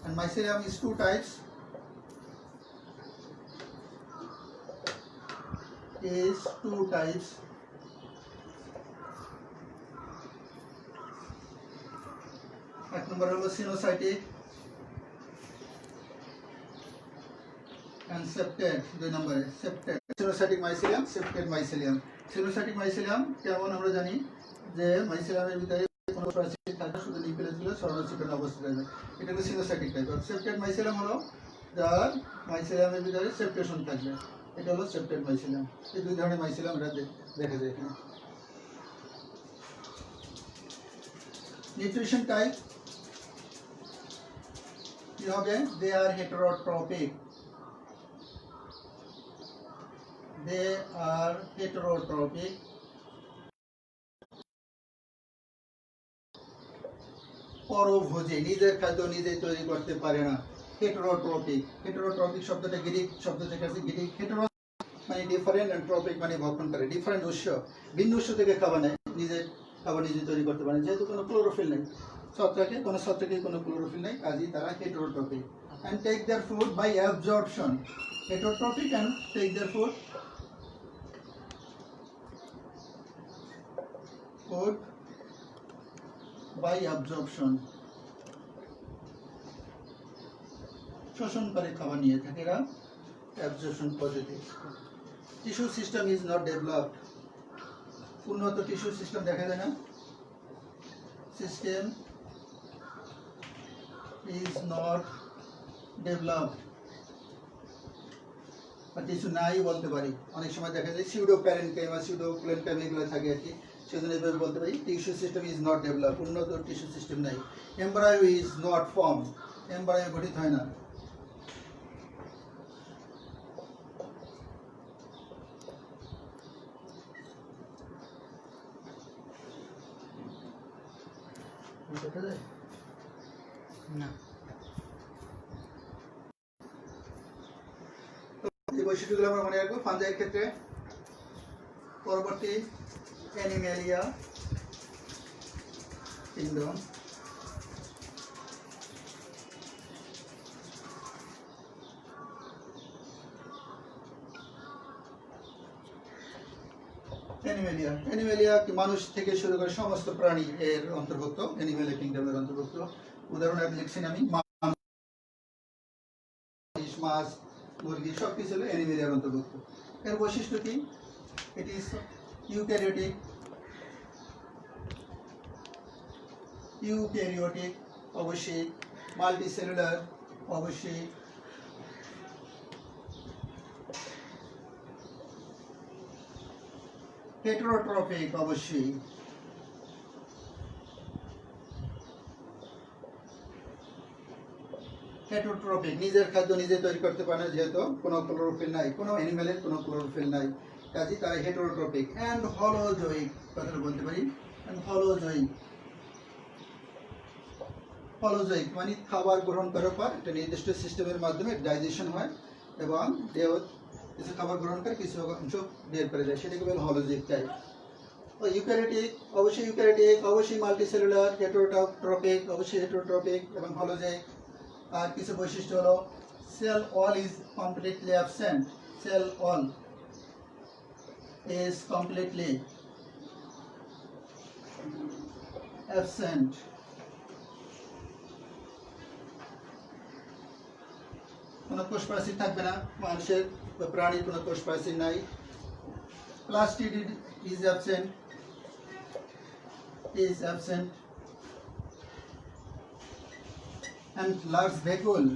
And mycelium is two types. নম্বর হলো সিনোসাইটিক and septate, 2 নম্বরে septate, coenocytic mycelium, septate mycelium. Coenocytic mycelium কেমন আমরা জানি যে মাইসেলিয়ামের ভিতরে কোনো প্রাচীর থাকে, শুধু নিউক্লিয়াসগুলো সরলচিত্রণ অবস্থায় থাকবে, এটা হলো সিনোসাইটিক টাইপ। আর সেপ্টেট মাইসেলিয়াম হলো যার মাইসেলিয়ামের ভিতরে সেপ্টেশন থাকবে, এটা হলো সেপ্টেট মাইসেলিয়াম। এই দুই ধরনের মাইসেলিয়াম এটা দেখা যায় এখানে। নিউট্রিশন টাইপ কি হবে? দে আর হেটারোট্রপিক, they are heterotrophic, পরভোজী, নিজের খাদ্য নিজেই তৈরি করতে পারে না। হেটারোট্রপিক, হেটারোট্রপিক শব্দটা গ্রিক শব্দ থেকে আসছে। গ্রিক হেটারো মানে ডিফারেন্ট, এন্ড ট্রপিক মানে ভক্ষণ করে। ডিফারেন্ট উৎস, ভিন্ন উৎস থেকে খাবার নেয়, নিজের খাবার নিজে তৈরি করতে পারে। যেহেতু কোনো ক্লোরোফিল নেই, ছত্রাকে কোনো ছত্রাকে কোনো ক্লোরোফিল নেই, কাজেই তারা হেটারোট্রপিক। and take their food by absorption, heterotrophic and take their food by absorption, শোষণ করে খাবার নিয়ে থাকে এরা, অ্যাবজর্পশন পদ্ধতি। Tissue system is not developed, উন্নত টিস্যু সিস্টেম দেখা যায় না। সিস্টেম ইজ নট ডেভেলপড, বা টিস্যু নাই বলতে পারি। অনেক সময় দেখা যায় সিউডো প্যারেনকাইমা, সিউডো প্লেনকাইমা এগুলো থাকে আর কি, সেজন্য এভাবে বলতে পারি tissue system is not develop, উন্নত টিস্যু সিস্টেম নাই। Embryo is not form, embryo গঠিত হয় না। না, এই বৈশিষ্ট্যগুলো আমরা মনে রাখবো ফাঞ্জাইয়ের ক্ষেত্রে। পরবর্তী অ্যানিমেলিয়া কিংডম। অ্যানিমেলিয়া, অ্যানিমেলিয়া কি মানুষ থেকে শুরু করে সমস্ত প্রাণী এর অন্তর্ভুক্ত, অ্যানিমেলিয়া কিংডমের অন্তর্ভুক্ত। উদাহরণ লিখছি আমি, মাছ, মুরগি সবকিছু হলো অ্যানিমেলিয়ার অন্তর্ভুক্ত। এর বৈশিষ্ট্য কি? ইট ইজ ইউক্যারিওটিক, ইউক্যারিওটিক অবশ্যই, মাল্টিসেলুলার অবশ্যই, হেটারোট্রপিক অবশ্যই, হেটারোট্রপিক নিজের খাদ্য নিজে তৈরি করতে পারে না, যেহেতু কোনো ক্লোরোফিল নাই, কোনো অ্যানিমেলের কোনো ক্লোরোফিল নাই, কাজেই তারা হেটারোট্রপিক। অ্যান্ড হলোজোয়িক, কথাটা বলতে পারি, অ্যান্ড হলোজোয়িক। হলোজোয়িক মানে খাবার গ্রহণ করার পর একটা নির্দিষ্ট সিস্টেমের মাধ্যমে ডাইজেশন হয় এবং দেহ কিছু খাবার গ্রহণ করে কিছু অংশ বের করে যায়, সেটাকে বলে হলোজোয়িক টাইপ। ইউক্যারিওটিক অবশ্যই, ইউক্যারিওটিক অবশ্যই, মাল্টিসেলুলার, হেটারোট্রপিক অবশ্যই হেটারোট্রপিক এবং হলোজোয়িক। আর কিছু বৈশিষ্ট্য হলো cell wall is completely absent, cell wall is completely absent, কোনো কোষ প্রাচীর থাকবে না, মানুষের বা প্রাণীর কোনো কোষ প্রাচীর নাই। Plastid is absent, is absent, and large vacuole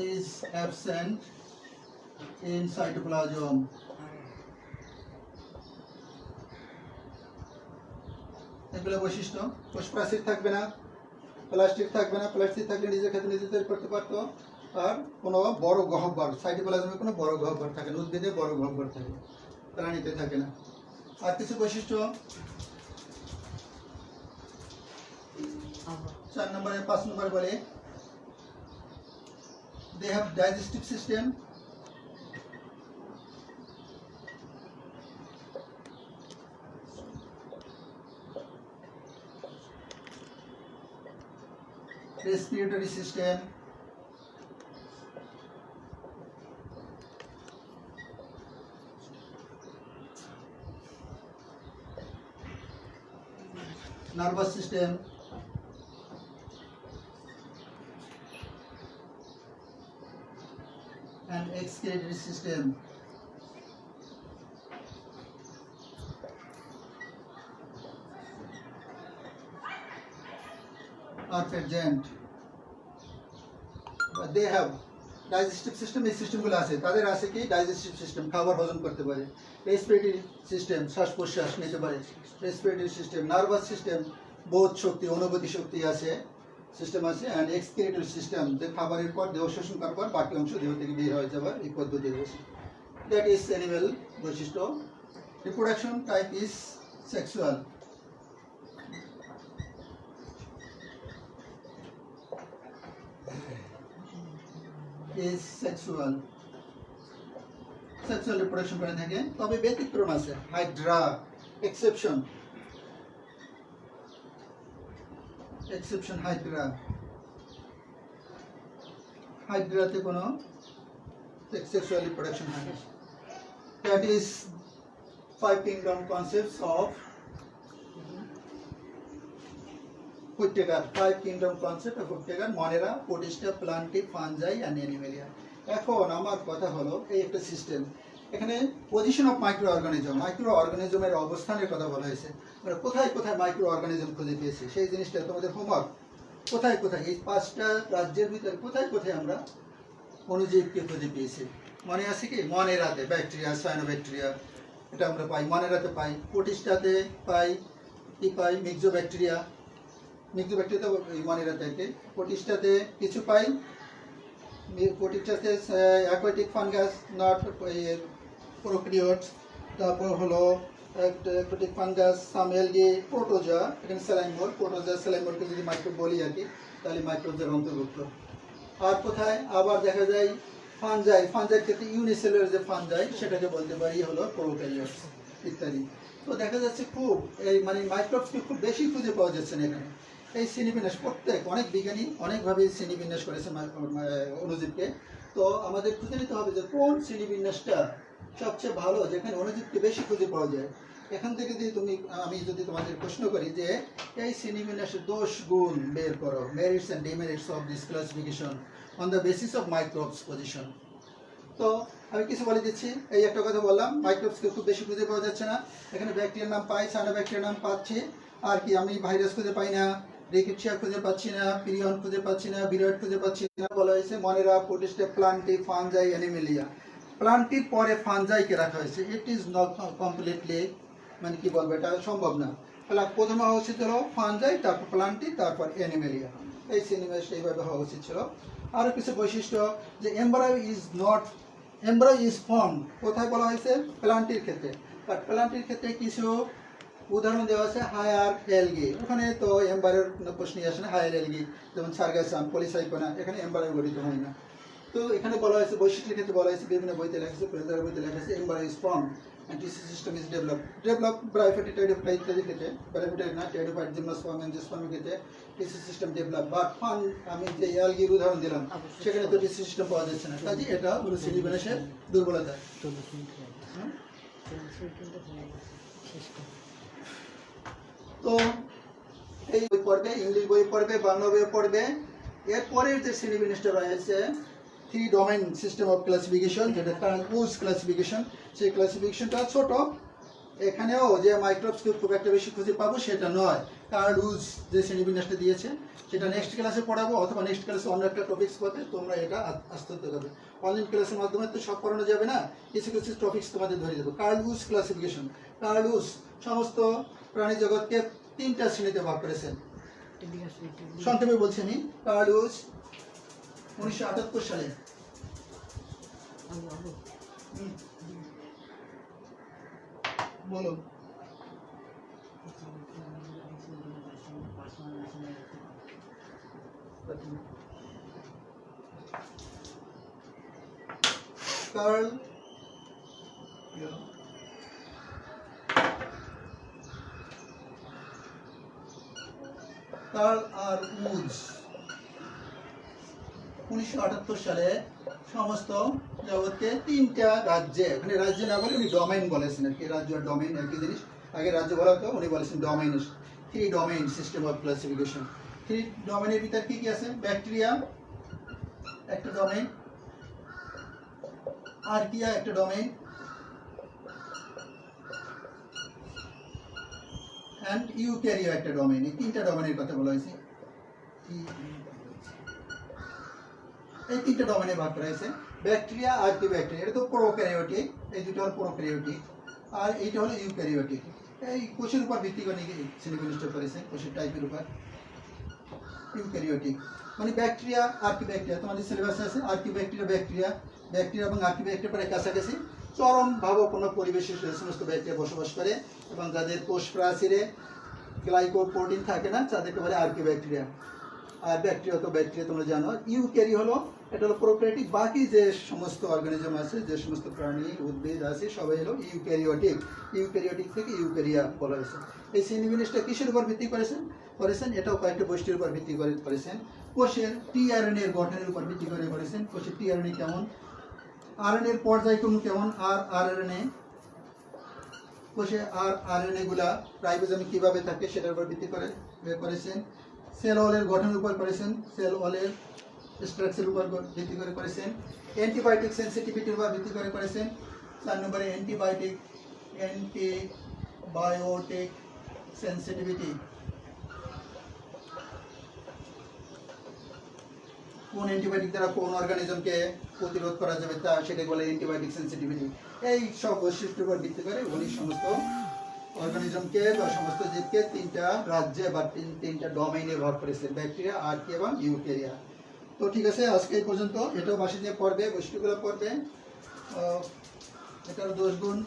is absent, in cytoplasm. এগুলো বৈশিষ্ট্য। কোষ প্রাচীর থাকবে না, প্লাস্টিক থাকবে না, প্লাস্টিক থাকলে নিজের ক্ষেত্রে নিজে তৈরি করতে পারতো। আর কোনো বড় গহ্বর, সাইটোপ্লাজমে কোনো বড় গহ্বর থাকে না, উদ্ভিদে বড় গহ্বর থাকে, প্রাণীতে থাকে না। আর কিছু বৈশিষ্ট্য 4 নম্বরে 5 নম্বর বলে they have digestive system, respiratory system, nervous system, and excretory system. Are present, but they have digestive system. এই সিস্টেমগুলো আছে, তাদের আছে কি ডাইজেস্টিভ সিস্টেম, খাবার হজম করতে পারে। রেসপিরেটরি সিস্টেম, শ্বাস প্রশ্বাস নিতে পারে। রেসপিরেটরি সিস্টেম, নার্ভাস সিস্টেম, বোধ শক্তি, অনুভূতি শক্তি আছে, সিস্টেম আছে। অ্যান্ড এক্সক্রিটরি সিস্টেম, যে খাবারের পর দেহ শোষণ করার পর বাকি অংশ দেহ থেকে বের হয়ে যাবার এই পদ্ধতি রয়েছে। দ্যাট ইজ অ্যানিমেল বৈশিষ্ট্য। Reproduction type is sexual. is sexual. Sexual reproduction করে থাকে, তবে ব্যতিক্রম আছে। হাইড্রা এক্সেপশন, হাইড্রা, হাইড্রাতে কোনো sexual reproduction হয় না। That is 5 kingdom concepts of Whittaker, 5 kingdom concept of Whittaker, Monera, Protista, Plantae, Fungi and Animalia. এখন আমার কথা হলো এই একটা সিস্টেম, এখানে পজিশন অফ মাইক্রো অর্গানিজমের অবস্থানের কথা বলা হয়েছে। মানে কোথায় কোথায় মাইক্রো অর্গানিজম খুঁজে পেয়েছে সেই জিনিসটা তোমাদের হোমওয়ার্ক। কোথায় কোথায় এই 5টা রাজ্যের ভিতরে কোথায় কোথায় আমরা অণুজীবকে খুঁজে পেয়েছি মনে আছে কি? মনেরাতে ব্যাকটেরিয়া, সায়ানোব্যাকটেরিয়া, এটা আমরা পাই মনেরাতে পাই। প্রোটিস্টাতে পাই কি পাই? মিক্সোব্যাকটেরিয়া, মিক্সোব্যাকটেরিয়া তো মনেরাতে থাকে। প্রোটিস্টাতে কিছু পাই, প্রোটিস্টাতে অ্যাকোয়াটিক ফাঙ্গাস, নট প্রোক্রিওটস, তারপর হলো aquatic fungus, some algae, protozoa, এখানে স্যালাইমোর, প্রোটোজোয়া স্যালাইমোরকে যদি মাইক্রোব বলি আর কি, তাহলে মাইক্রোবদের অন্তর্ভুক্ত। আর কোথায় আবার দেখা যায় ফানজাই, ফানজাইয়ের ক্ষেত্রে ইউনিসেলুলার যে ফানজাই সেটাকে বলতে পারি হলো প্রোক্যারিওটস ইত্যাদি। তো দেখা যাচ্ছে খুব এই মানে মাইক্রোবসকে খুব বেশি খুঁজে পাওয়া যাচ্ছে না এখানে। এই শ্রেণীবিন্যাস প্রত্যেক অনেক বিজ্ঞানী অনেকভাবে শ্রেণীবিন্যাস করেছে অণুজীবকে। তো আমাদের খুঁজে নিতে হবে যে কোন শ্রেণীবিন্যাসটা সবচেয়ে ভালো, যেখানে অণুজীবকে বেশি খুঁজে পাওয়া যায়। এখান থেকে যদি আমি যদি তোমাদের প্রশ্ন করি যে এই শ্রেণীবিন্যাসের দোষ গুণ বের করো, merits and demerits of this classification on the basis of microbes position. তো আমি কিছু বলে দিচ্ছি। এই একটা কথা বললাম, মাইক্রোবসকে খুব বেশি খুঁজে পাওয়া যাচ্ছে না। এখানে ব্যাকটেরিয়ার নাম পাই, সায়ানোব্যাকটেরিয়ার নাম পাচ্ছি, আর কি আমি ভাইরাস খুঁজে পাই না, রিকেটশিয়া খুঁজে পাচ্ছি না, পিরিয়ন খুঁজে পাচ্ছি না, ভিরয়েড খুঁজে পাচ্ছি না। বলা হয়েছে মনেরা, প্রোটিস্টা, প্লান্টি, ফানজাই, অ্যানিমেলিয়া। প্লান্টির পরে ফানজাইকে রাখা হয়েছে। ইট ইজ নট কমপ্লিটলি, মানে কি বলবো, এটা সম্ভব না। তাহলে প্রথমে হওয়া উচিত ছিল ফানজাই, তারপর প্লান্টি, তারপর অ্যানিমেলিয়া। এই শ্রেণীবিন্যাস এইভাবে হওয়া উচিত ছিল। আরও কিছু বৈশিষ্ট্য, যে এমব্রায়ো ইজ ফর্ম, কোথায় বলা হয়েছে? প্লান্টির ক্ষেত্রে। বাট প্লান্টির ক্ষেত্রে কিছু উদাহরণ দেওয়া আছে। হায়ার এলগি, ওখানে তো এমব্রায়োর প্রশ্নই আসে না। হায়ার এলগি যেমন সার্গাসাম, পলিসাইকোনা, এখানে এমব্রায়ো গঠিত হয় না। তো এখানে বলা হয়েছে বৈশিষ্ট্যের ক্ষেত্রে বলা হয়েছে, বিভিন্ন বইতে লেখা আছে, প্রেজার বইতে লেখা আছে, embryo is form and tissues system is developed brachyphyte, pteridophyte ইত্যাদি ক্ষেত্রে, brachyphyte না, pteridophyte, gymnosperm, angiosperm ক্ষেত্রে tissue system develop, but fun আমি যে অ্যালগির উদাহরণ দিলাম সেখানে তো tissue system পাওয়া যাচ্ছে না। কাজে এটা হলো শ্রেণীবিন্যাসের দুর্বলতা। তো এই বই পড়বে, ইংলিশ বই পড়বে, বাংলা বই পড়বে। এরপরের যে শ্রেণীবিন্যাসটা রয়েছে 3 ডোমেইন সিস্টেম অফ ক্লাসিফিকেশন, যেটা কার্ল-উজ ক্লাসিফিকেশন, সেই ক্লাসিফিকেশনটা ছোট। এখানেও যে মাইক্রোবসকে খুব একটা বেশি খুঁজে পাবো সেটা নয়। কার্ল-উজ যে শ্রেণীবিন্যাসটা দিয়েছে সেটা নেক্সট ক্লাসে পড়াবো, অথবা নেক্সট ক্লাসে অন্য একটা টপিক্স পাবে, তোমরা এটা আস্তে আস্তে করবে। অনলাইন ক্লাসের মাধ্যমে তো সব পড়ানো যাবে না, কিছু কিছু টপিক্স তোমাদের ধরে দেবো। কার্ল-উজ ক্লাসিফিকেশন, কার্ল-উজ সমস্ত প্রাণী জগৎকে 3টা শ্রেণীতে ভাগ করেছেন। সংক্ষেপে বলছি আমি। কার্ল-উজ 1978 সালে, বলো কার্ল আর উজ 1978 সালে সমস্ত জগৎকে 3টা রাজ্যে, ওখানে রাজ্যে না বলে উনি ডোমেইন বলেছেন আর কি। রাজ্য আর ডোমেইন একই জিনিস, আগে রাজ্য বলা হতো, উনি বলেছেন domain. Three domain system of classification. Three ডোমেইনের ভিতর কি কি আছে? ব্যাকটেরিয়া একটা ডোমেইন, আর্কিয়া একটা ডোমেইন, অ্যান্ড ইউক্যারিয়া একটা ডোমেইন। এই তিনটা ডোমেইনের কথা বলা হয়েছে। এই তিনটা ডোমেইনে ভাগ করা হয়েছে। ব্যাকটেরিয়া আর কি ব্যাকটেরিয়া, এটা তো প্রোক্যারিওটিক, এই দুটো হলো প্রোক্যারিওটিক, আর এইটা হলো ইউক্যারিওটিক। এই কোষের উপর ভিত্তি করে শ্রেণীবিন্যাস করেছে, কোষের টাইপের উপর। ইউক্যারিওটিক মানে ব্যাকটেরিয়া আর্কিব্যাকটেরিয়া, তোমাদের সিলেবাসে আছে আর্কিব্যাকটেরিয়া, ব্যাকটেরিয়া এবং আর্কিব্যাকটেরিয়া প্রায় কাছাকাছি। চরম ভাবপূর্ণ পরিবেশে যে সমস্ত ব্যাকটেরিয়া বসবাস করে এবং যাদের কোষ প্রাচীরে গ্লাইকোপ্রোটিন থাকে না, তাদেরকে বলে আর্কিব্যাকটেরিয়া। আর ব্যাকটেরিয়া তো ব্যাকটেরিয়া তোমরা জানো। ইউক্যারি হলো, এটা হলো প্রোক্যারিওটিক। বাকি যে সমস্ত অর্গানিজম আছে, যে সমস্ত প্রাণী উদ্ভিদ আছে, সবাই হলো ইউক্যারিওটিক। ইউক্যারিওটিক থেকে ইউক্যারিয়া বলা হয়েছে। এই শ্রেণীবিন্যাসটা কিসের উপর ভিত্তি করেছেন? এটাও কয়েকটা বৈশিষ্ট্যের উপর ভিত্তি করে করেছেন। কোষের টিআরএনএ এর গঠনের উপর ভিত্তি করে করেছেন। কোষের টিআরএনএ কেমন, আরএনএ এর পর্যায়ক্রম কেমন, আর আরএনএ কোষে আর আরএনএ গুলা রাইবোজোমে কিভাবে থাকে সেটার উপর ভিত্তি করে করেছেন। সেল ওয়ালের গঠনের উপর করেছেন, সেল ওয়ালের স্ট্রাকচারের উপর ভিত্তি করে করেছেন। অ্যান্টিবায়োটিক সেন্সিটিভিটির উপর ভিত্তি করে করেছেন। 4 নম্বরে অ্যান্টিবায়োটিক সেন্সিটিভিটি, কোন অ্যান্টিবায়োটিক দ্বারা কোন অর্গানিজমকে প্রতিরোধ করা যাবে তা সেটাকে বলে অ্যান্টিবায়োটিক সেন্সিটিভিটি। এই সব বৈশিষ্ট্যের উপর ভিত্তি করে উনি সমস্ত অর্গানিজমকে বা সমস্ত জীবকে তিনটা রাজ্যে বা তিনটা ডোমেইনে ভাগ করেছেন, ব্যাকটেরিয়া, আর্কি এবং ইউক্যারিয়া। তো ঠিক আছে, আজকে এই পর্যন্ত। এটাও বাসে যে পড়বে, বৈশিষ্ট্যগুলো পড়বে, এটার 10 গুণ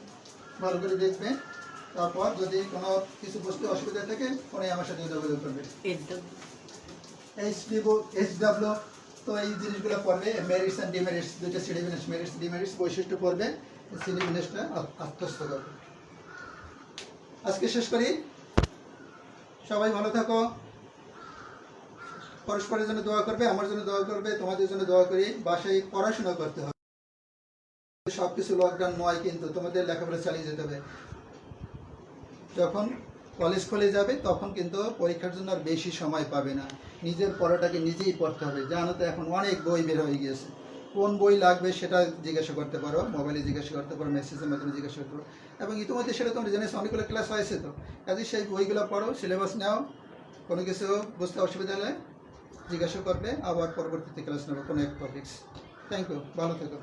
ভালো করে দেখবে। তারপর যদি কোনো কিছু বুঝতে অসুবিধা থাকে ফোনে আমার সাথে যোগাযোগ করবে। HW তো এই জিনিসগুলো পড়বে, মেরিটস অ্যান্ড ডিমেরিটস, দুইটা শ্রেণীবিন্যাস, মেরিটস ডিমেরিটস বৈশিষ্ট্য পড়বে, শ্রেণীবিন্যাসটা আত্মস্থ করবে। আজকে শেষ করি। সবাই ভালো থাকো, পরস্পরের জন্য দোয়া করবে, আমার জন্য দোয়া করবে, তোমাদের জন্য দোয়া করি। বাসায় পড়াশোনা করতে হবে, সবকিছু লকডাউন নয়, কিন্তু তোমাদের লেখাপড়া চালিয়ে যেতে হবে। যখন কলেজ খুলে যাবে তখন কিন্তু পরীক্ষার জন্য আর বেশি সময় পাবে না। নিজের পড়াটাকে নিজেই পড়তে হবে। জানো তো এখন অনেক বই বের হয়ে গিয়েছে, কোন বই লাগবে সেটা জিজ্ঞাসা করতে পারো, মোবাইলে জিজ্ঞাসা করতে পারো, মেসেজের মাধ্যমে জিজ্ঞাসা করতে পারো। এবং ইতিমধ্যে সেটা তোমরা জেনেছো, অনেকগুলো ক্লাস হয়েছে। তো কাজে সেই বইগুলো পড়ো, সিলেবাস নাও, কোনো কিছু বুঝতে অসুবিধা হলে জিজ্ঞাসা করবে, আবার পরবর্তীতে ক্লাস নেবো কোনো এক টপিক্স। থ্যাংক ইউ, ভালো থেকো।